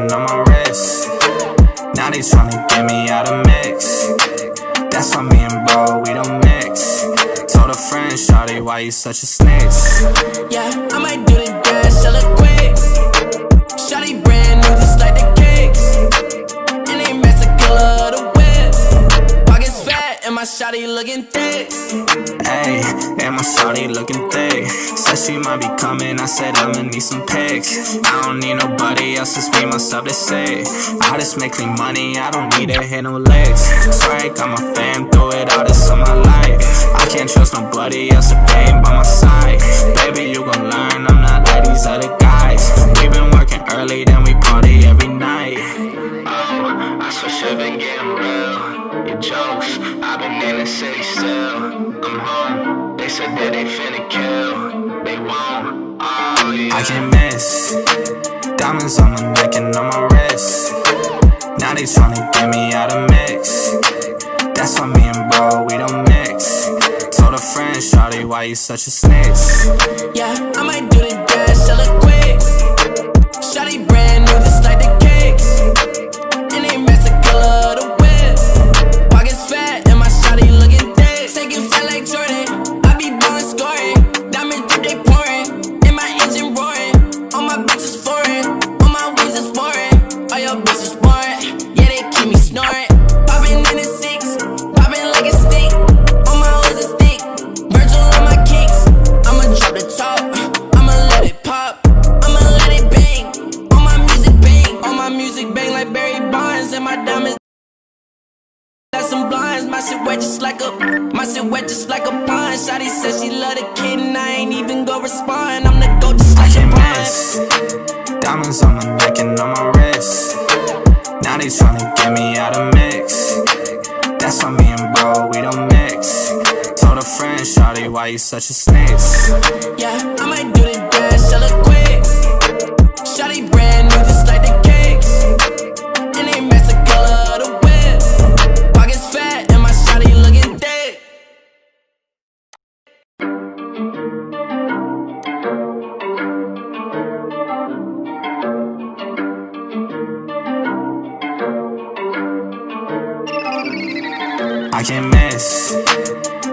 necking on my wrist. Now they tryna get me out of mix. That's why me and bro, we don't mix. Told a friend, shawty, why you such a snitch? Yeah, I might do the dash, sell it quick. Shawty brand new, just like the kicks. And they master killer of the whip. Pockets fat, and my shawty looking thick. Ayy, and my shawty looking thick. Said she might be coming, I said I'ma need some pics. I don't need nobody else, just me, myself, to say I just make clean money, I don't need to hit no legs. Swear I got my fam through it all, this of my life. I can't trust nobody else if they ain't by my side. Baby, you gon' learn, I'm not like these other guys. We been working early, then we party every night. Oh, I swear shit been getting real. Your jokes, I've been in the city still. I'm home, they said that they finna kill. They won't, oh yeah. I can't miss. Diamonds on my neck and on my wrist. Now they tryna get me out of mix. That's why me and bro, we don't mix. Told a friend, shawty, why you such a snitch? Yeah, I might do the dash, sell it quick. Shawty brand new, just like the kicks. And they master killer of the whip. Pockets fat, and my shawty looking thick. Taking fat like Jordan, I be blowing scoring. Diamonds drip, they pouring. In my engine roaring. All my bitches foreign, all my wings is foreign. All your bitches boring, yeah, they keep me snoring. Popping in the six, popping like a stick. On my hoes is thick, Virgil on my kicks. I'ma drop the top, I'ma let it pop, I'ma let it bang. On my music bang like Barry Bonds. And my diamonds got some blinds. My shit wet just like a pond. Shawty said she love the kid and I ain't even go respond. I'm the GOAT just like a pond. Diamonds on my neck and on my wrist. Now they tryna get me out of mix. That's why me and bro, we don't mix. Told a friend, shawty, why you such a snitch? Yeah, I might do the dash, sell it quick. Shawty brand new, just like the kicks. And they master killer of the whip. Pockets fat, and my shawty looking thick. I can't miss.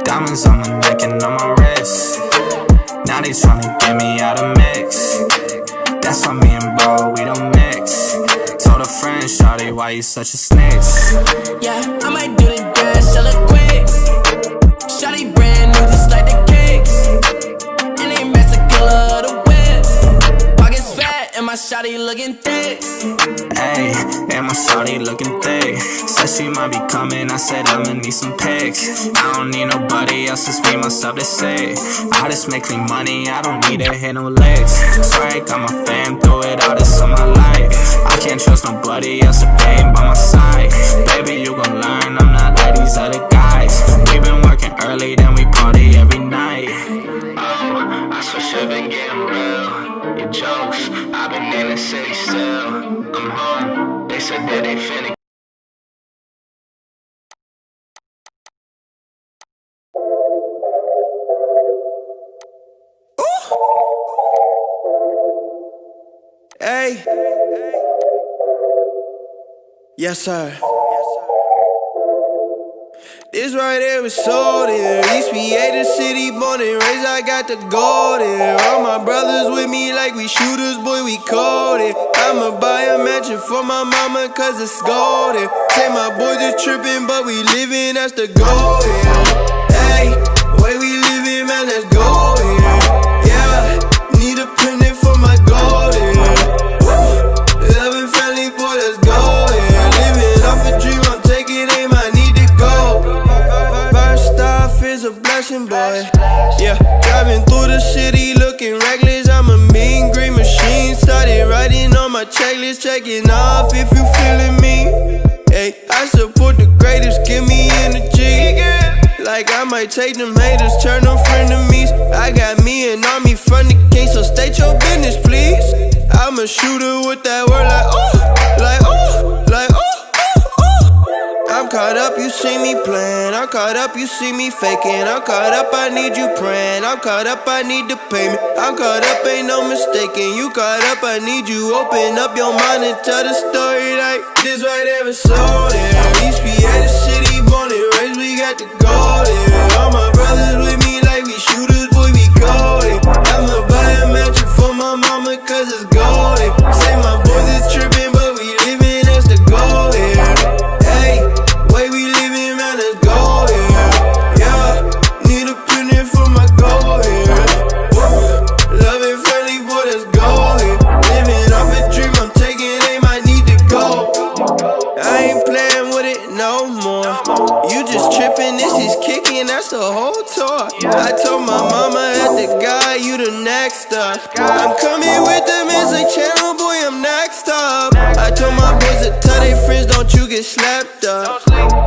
Diamonds on my neck and on my wrist. Now they tryna get me out of mix. That's why me and bro, we don't mix. Told a friend, shawty, why you such a snitch? Yeah, I might do the dash, sell it quick. Shawty brand new, just like the kicks. And they master killer of the whip. Pockets fat, and my shawty looking thick. Ayy, and my shawty looking thick. Said she might be coming, I said I'ma need some pics. I don't need nobody else, just me, myself, to say I just make clean money, I don't need to hit no legs. Swear I got my fam through it all, this of my life. I can't trust nobody else if they ain't by my side. Baby, you gon' learn, I'm not like these other guys. We been working early, then we party every night. Oh, I swear shit been getting real. Your jokes, I've been in the city still. I'm home, they said that they finna. Hey. Yes, sir. This right here was sold here. East PA, the city, born and raised, I got the gold here. All my brothers with me like we shooters, boy, we cold it. I'ma buy a mansion for my mama cause it's golden. Say my boys is tripping, but we living, that's the goal here. Hey, way we living, man, let's go here. Yeah, need a penny for my gold here. Loving family, boy, let's go here. Living off a dream, I'm taking aim, I need to go. First off is a blessing, boy. Yeah, driving through the city looking reckless. I'm a mean green machine. Started writing on my checklist, checking off if you feeling me. Hey, I support the greatest, give me energy. Like I might take them haters, turn them frenemies. I got me an army from the king, so state your business, please. I'm a shooter with that word like ooh, like ooh, like ooh, ooh, ooh. I'm caught up, you see me playing. I'm caught up, you see me faking. I'm caught up, I need you praying. I'm caught up, I need the payment. I'm caught up, ain't no mistaking. You caught up, I need you. Open up your mind and tell the story like this right there is so there. East PA, the city, born and raised, we got to go there. All my brothers with me like we shooters, boy, we go there. I'ma buy a mansion for my mama cause it's golden. Say my boys is tripping, but we living, that's the goal here. Hey, way we living, man, let's go here. Yeah, need a penny for my goal here. Woo. Love and friendly, boy, let's go here. Living off a dream, I'm taking aim, I need to go. I ain't playing with it no more. You just tripping, this is kicking, that's the whole tour. I told my mama at the guy, you the next up. I'm coming with the music channel, boy, I'm next up. I told my boys to tell their friends, don't you get slapped up.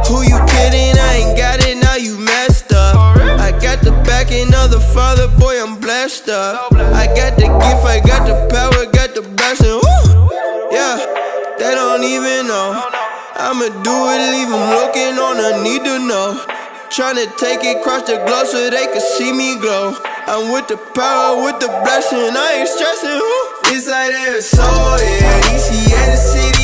Who you kidding? I ain't got it, now you messed up. I got the backing of the Father, boy, I'm blessed up. I got the gift, I got the power, got the blessing. Woo! Yeah, they don't even know. I'ma do it, leave them looking on a need to know. Tryna take it across the globe so they can see me glow. I'm with the power, with the blessing, I ain't stressing. Woo! It's like they're so, yeah, ECA the city.